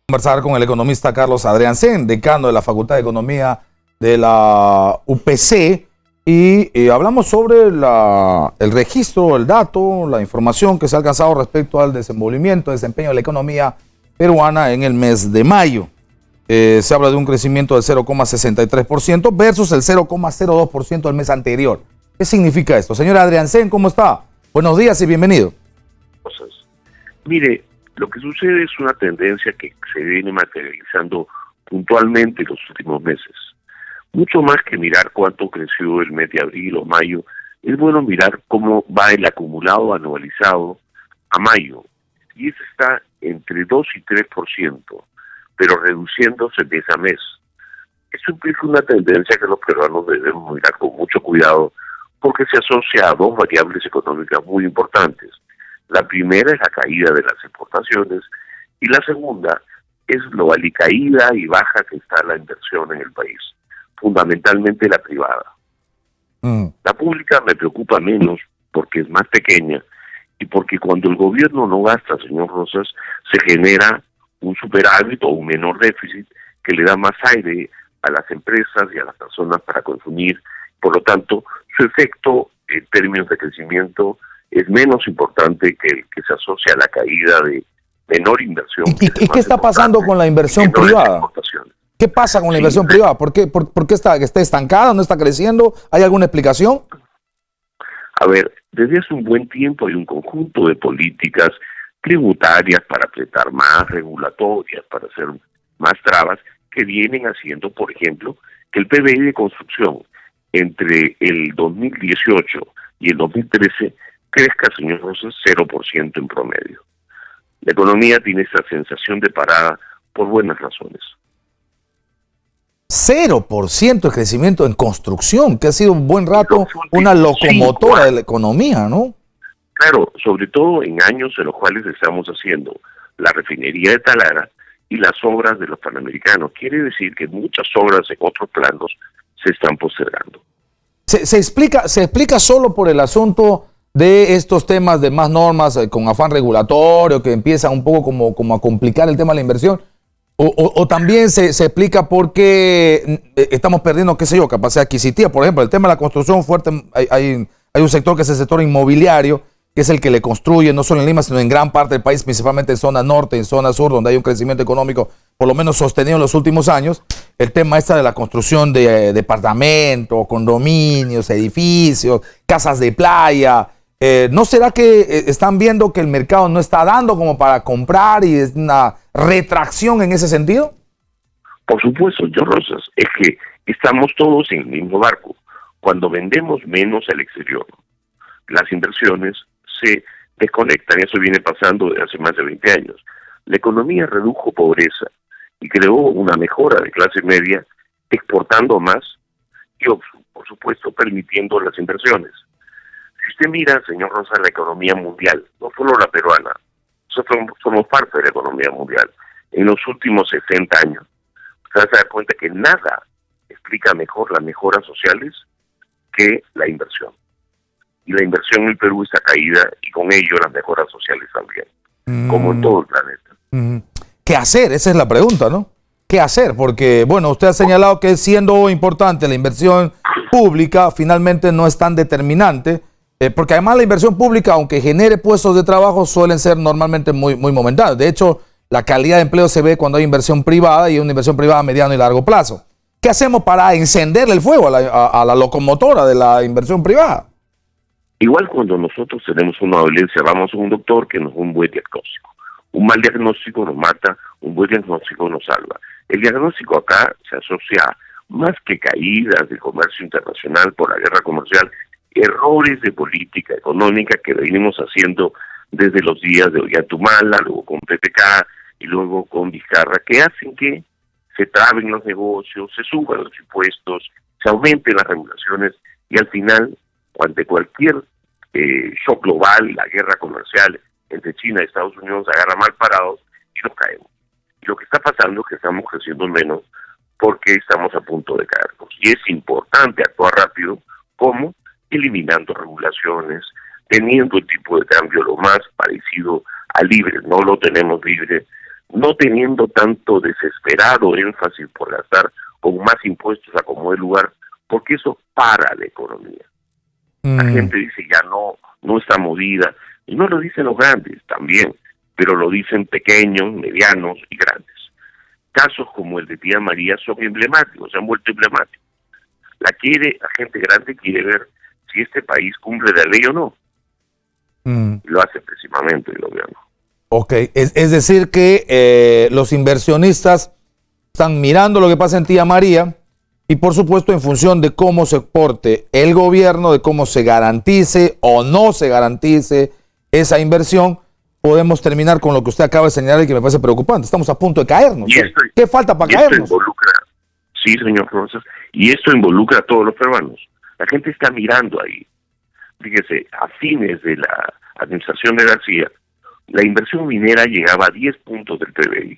Conversar con el economista Carlos Adriancén, decano de la Facultad de Economía de la UPC, y hablamos sobre el registro, el dato, la información que se ha alcanzado respecto al desempeño de la economía peruana en el mes de mayo. Se habla de un crecimiento del 0,63% versus el 0,02% del mes anterior. ¿Qué significa esto? Señora Adriancén, ¿cómo está? Buenos días y bienvenido. Mire, lo que sucede es una tendencia que se viene materializando puntualmente en los últimos meses. Mucho más que mirar cuánto creció el mes de abril o mayo, es bueno mirar cómo va el acumulado anualizado a mayo. Y ese está entre 2 y 3%, pero reduciéndose mes a mes. Eso implica una tendencia que los peruanos debemos mirar con mucho cuidado, porque se asocia a dos variables económicas muy importantes. La primera es la caída de las exportaciones y la segunda es la caída y baja que está la inversión en el país, fundamentalmente la privada. La pública me preocupa menos porque es más pequeña y porque cuando el gobierno no gasta, señor Rosas, se genera un superávit o un menor déficit que le da más aire a las empresas y a las personas para consumir. Por lo tanto, su efecto en términos de crecimiento es menos importante que el que se asocia a la caída de menor inversión. ¿Y qué está pasando con la inversión privada? ¿Qué pasa con la inversión privada? ¿Por qué está estancada, no está creciendo? ¿Hay alguna explicación? A ver, desde hace un buen tiempo hay un conjunto de políticas tributarias para apretar más, regulatorias, para hacer más trabas, que vienen haciendo, por ejemplo, que el PBI de construcción entre el 2018 y el 2013 crezca, señor Rosas, 0% en promedio. La economía tiene esa sensación de parada por buenas razones. 0% de crecimiento en construcción, que ha sido un buen rato una locomotora de la economía, ¿no? Claro, sobre todo en años en los cuales estamos haciendo la refinería de Talara y las obras de los Panamericanos. Quiere decir que muchas obras en otros planos se están postergando. ¿Se explica solo por el asunto de estos temas de más normas con afán regulatorio que empiezan un poco como a complicar el tema de la inversión? ¿O también se explica porque estamos perdiendo, qué sé yo, capacidad adquisitiva? Por ejemplo, el tema de la construcción fuerte, hay un sector que es el sector inmobiliario, que es el que le construye no solo en Lima, sino en gran parte del país, principalmente en zona norte, en zona sur, donde hay un crecimiento económico por lo menos sostenido en los últimos años. El tema de la construcción de departamentos, condominios, edificios, casas de playa. ¿No será que están viendo que el mercado no está dando como para comprar y es una retracción en ese sentido? Por supuesto, John Rosas, es que estamos todos en el mismo barco. Cuando vendemos menos al exterior, las inversiones se desconectan. Eso viene pasando desde hace más de 20 años. La economía redujo pobreza y creó una mejora de clase media exportando más y, por supuesto, permitiendo las inversiones. Si usted mira, señor Rosa, la economía mundial, no solo la peruana, nosotros somos parte de la economía mundial. En los últimos 60 años, usted se da cuenta que nada explica mejor las mejoras sociales que la inversión. Y la inversión en el Perú está caída y con ello las mejoras sociales también, como en todo el planeta. ¿Qué hacer? Esa es la pregunta, ¿no? ¿Qué hacer? Porque, bueno, usted ha señalado que siendo importante la inversión pública, finalmente no es tan determinante, porque además la inversión pública, aunque genere puestos de trabajo, suelen ser normalmente muy momentáneos. De hecho, la calidad de empleo se ve cuando hay inversión privada y una inversión privada a mediano y largo plazo. ¿Qué hacemos para encenderle el fuego a la locomotora de la inversión privada? Igual cuando nosotros tenemos una dolencia, vamos a un doctor que nos da un buen diagnóstico. Un mal diagnóstico nos mata, un buen diagnóstico nos salva. El diagnóstico acá se asocia más que caídas del comercio internacional por la guerra comercial, errores de política económica que venimos haciendo desde los días de Ollantumala, luego con PPK y luego con Vizcarra, que hacen que se traben los negocios, se suban los impuestos, se aumenten las regulaciones y al final, ante cualquier shock global, la guerra comercial entre China y Estados Unidos agarra mal parados y nos caemos. Y lo que está pasando es que estamos creciendo menos porque estamos a punto de caernos. Y es importante actuar rápido, ¿cómo? Eliminando regulaciones, teniendo el tipo de cambio lo más parecido a libre, no lo tenemos libre, no teniendo tanto desesperado énfasis por gastar con más impuestos a como el lugar, porque eso para la economía. La gente dice ya no está movida, y no lo dicen los grandes también, pero lo dicen pequeños, medianos y grandes. Casos como el de Tía María son emblemáticos, se han vuelto emblemáticos. La gente grande quiere ver si este país cumple la ley o no. Lo hace pésimamente el gobierno. Ok, es decir que los inversionistas están mirando lo que pasa en Tía María y por supuesto en función de cómo se porte el gobierno, de cómo se garantice o no se garantice esa inversión, podemos terminar con lo que usted acaba de señalar y que me parece preocupante. Estamos a punto de caernos. ¿Qué falta para caernos? Sí, señor Rosas, y esto involucra a todos los peruanos. La gente está mirando ahí. Fíjese, a fines de la administración de García, la inversión minera llegaba a 10 puntos del PBI.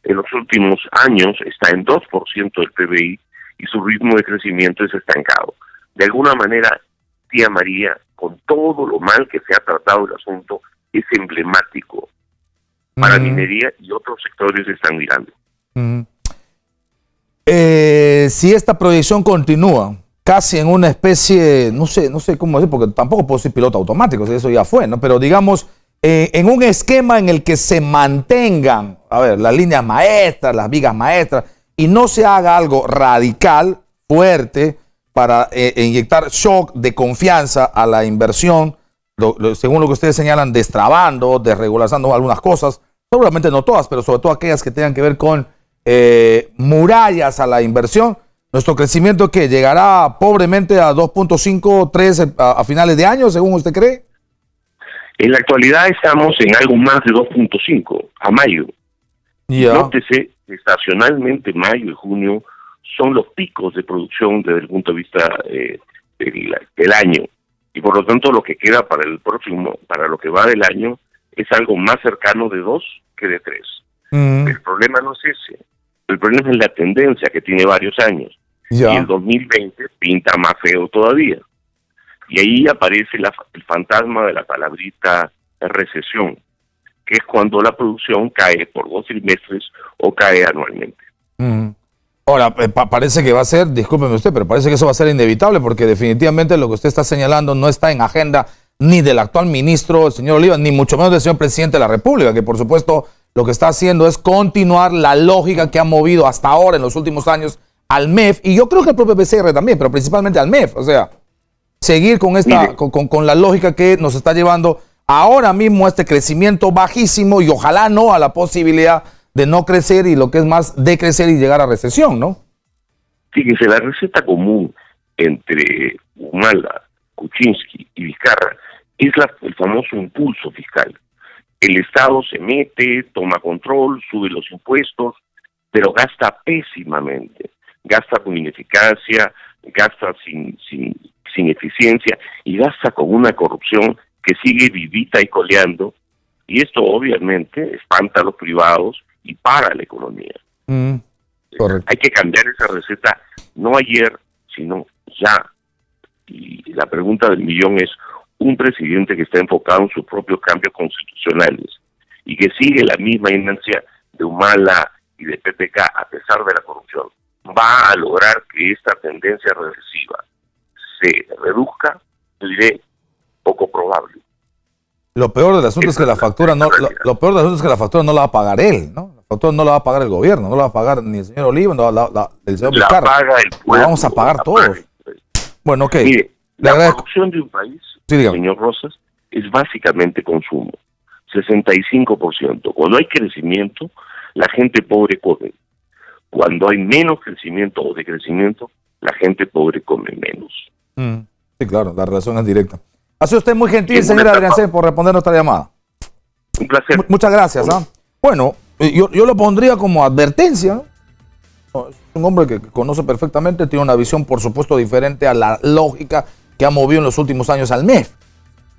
En los últimos años está en 2% del PBI y su ritmo de crecimiento es estancado. De alguna manera, Tía María, con todo lo mal que se ha tratado el asunto, es emblemático para minería y otros sectores están mirando. Si esta proyección continúa, casi en una especie, no sé cómo decir, porque tampoco puedo ser piloto automático, si eso ya fue, ¿no? Pero digamos, en un esquema en el que se mantengan, las líneas maestras, las vigas maestras, y no se haga algo radical, fuerte, para inyectar shock de confianza a la inversión, según lo que ustedes señalan, destrabando, desregularizando algunas cosas, seguramente no todas, pero sobre todo aquellas que tengan que ver con murallas a la inversión. Nuestro crecimiento que llegará pobremente a 2.5, 3 a finales de año, según usted cree. En la actualidad estamos en algo más de 2.5 a mayo. Nótese, estacionalmente mayo y junio son los picos de producción desde el punto de vista del año. Y por lo tanto lo que queda para el próximo, para lo que va del año, es algo más cercano de 2 que de 3. El problema no es ese. El problema es la tendencia que tiene varios años. Y el 2020 pinta más feo todavía. Y ahí aparece el fantasma de la palabrita recesión, que es cuando la producción cae por 2 trimestres o cae anualmente. Ahora, parece que va a ser, discúlpeme usted, pero parece que eso va a ser inevitable, porque definitivamente lo que usted está señalando no está en agenda ni del actual ministro, el señor Oliva, ni mucho menos del señor presidente de la República, que por supuesto lo que está haciendo es continuar la lógica que ha movido hasta ahora en los últimos años al MEF, y yo creo que al propio PCR también, pero principalmente al MEF, o sea, seguir con esta con la lógica que nos está llevando ahora mismo a este crecimiento bajísimo y ojalá no a la posibilidad de no crecer y lo que es más de crecer y llegar a recesión, ¿no? Fíjese, la receta común entre Humala, Kuczynski y Vizcarra es el famoso impulso fiscal. El Estado se mete, toma control, sube los impuestos, pero gasta pésimamente, gasta con ineficacia, gasta sin eficiencia y gasta con una corrupción que sigue vivita y coleando, y esto obviamente espanta a los privados y para la economía. Correcto. Hay que cambiar esa receta, no ayer, sino ya. Y la pregunta del millón es, un presidente que está enfocado en sus propios cambios constitucionales y que sigue la misma inercia de Humala y de PPK a pesar de la corrupción, ¿va a lograr que esta tendencia recesiva se reduzca? Yo diré, poco probable. Lo peor del asunto es que la factura no, lo peor del asunto es que la factura no la va a pagar él, ¿no? La factura no la va a pagar el gobierno, no la va a pagar ni el señor Oliva, no el señor Vizcarra. La paga el pueblo. La vamos a pagar todos. Bueno, ok. Mire, la producción de un país, señor Rosas, es básicamente consumo. 65%. Cuando hay crecimiento, la gente pobre come. Cuando hay menos crecimiento o decrecimiento, la gente pobre come menos. Sí, claro, la relación es directa. Ha sido usted muy gentil, señor Adriancén, por responder nuestra llamada. Un placer. Muchas gracias. Bueno, yo lo pondría como advertencia, ¿no? Es un hombre que conoce perfectamente, tiene una visión, por supuesto, diferente a la lógica que ha movido en los últimos años al MEF.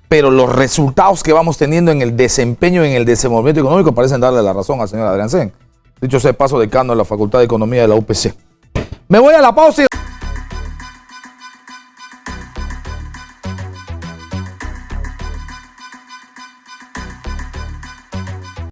Pero los resultados que vamos teniendo en el desempeño, en el desenvolvimiento económico, parecen darle la razón al señor Adriancén. Dicho sea de paso, decano de la Facultad de Economía de la UPC. Me voy a la pausa y